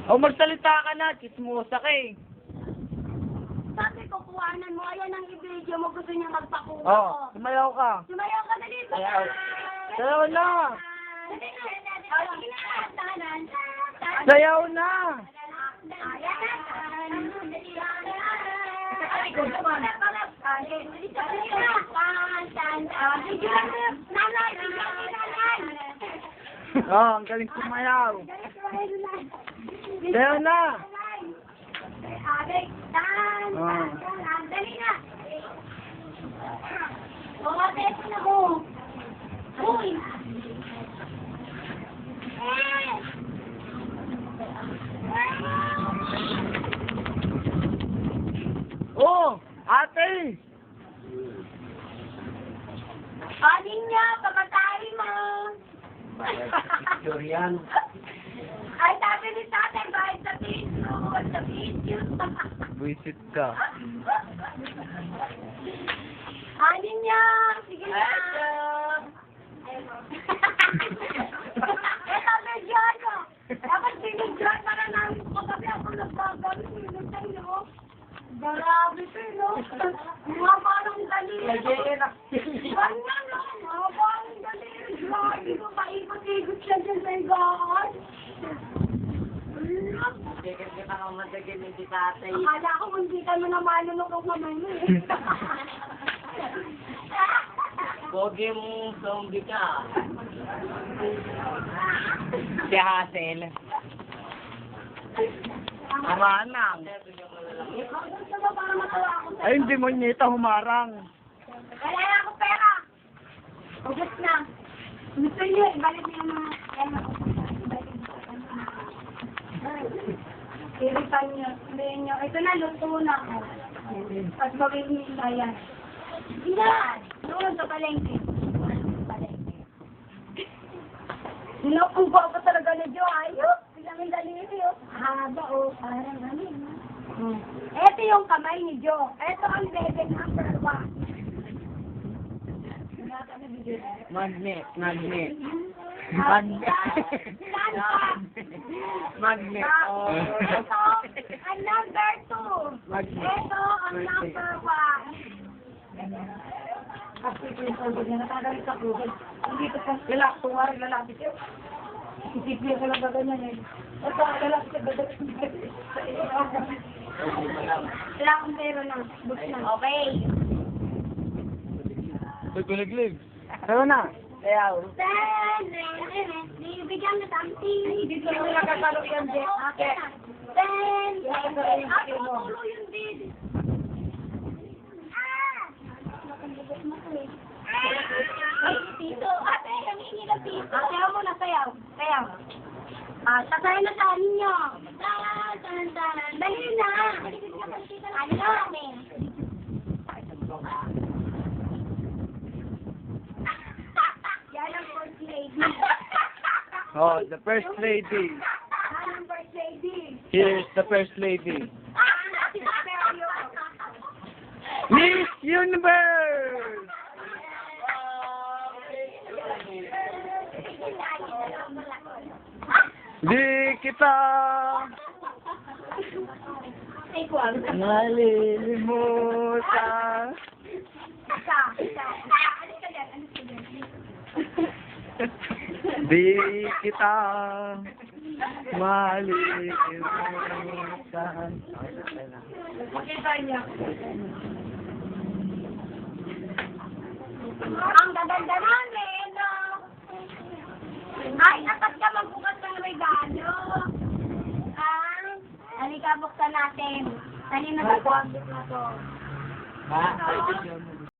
O magsalita ka na, chismosa ka eh. Sabi ko, kuhanan mo. Ayan ang i-video mo. Gusto niya magpakuha ko. Oh, sumayaw ka. Sumayaw ka na dito. Sayaw. Sayaw na. Dali na. Oh, sige na. Tanan. Sayaw na. Oh, ang galing sumayaw. Sayaw na. Dali na. Oh, teto na mo. Uy. Oh, ate. Anin niya, papatay mo. Picture yan. Ay, sabi ni tatay, bahit sa Facebook, sa video. Visit ka. Anin niya, sige na. Eh, sabi dyan, dapat sinigyan para namin ko kasi ako nagbagali. Sinigyan niyo. Grabe ko, no? Mga parang daliri. Ganyan, no? Mga parang daliri. Grabe ko, paikot-ikot siya dyan sa igaan. Tiket kita kang matagin ni tatay. Akala ko hindi ka mo na malunok ang mamay mo eh. Pogi mong zombie ka. Si Hazel. Humanang. Gusto mo para matawa ako sa'yo? Ay, hindi mo nyeta humarang. Wala na ako pera. Ubus na. Gusto niyo, ibalik niyo mga... Iripan niyo. Sabihin niyo, ito na, luto na ako. At magiging yan. Yan! Doon sa palengke. Kung guwapo talaga na Diyo, ayos. Bilang daliri, oh. Haba, oh. Parang ano, Ito yung kamay ni Joe. Ito ang bebe number 1. Magnet, magnet. Magnet. Oh. Ito ang number 2. Magnet. Ito ang number 1. Kasi ito yung sabi niya, natagalit sa Google. Hindi ko pa sila, tuwari lalapit yun. Isipin ko lang ba ganyan eh. Ito, lalapit sa gagawin. Wala akong pera na. Book na. Okay. Pagpinaglig. Sayaw na. Sayaw. Bigyan na something. Hindi ko lang nakakalo yan, Jeff. Okay. Ako tulo yung bid. Tito, ate, nangingi na tito. Sayaw mo na, sayaw. Sayaw. Sasaya na sa ninyo. Dali na. Ano namin? Yan ang first lady. Oh, the first lady. Yan ang first lady. Here's the first lady. Miss Universe! Di kita malilimutan. Di kita malilimutan. Ang gaganda namin, no? Ay, atat ka magbukas ng regalo. Halika, buksan natin. Kanina na po ang na to. Ha?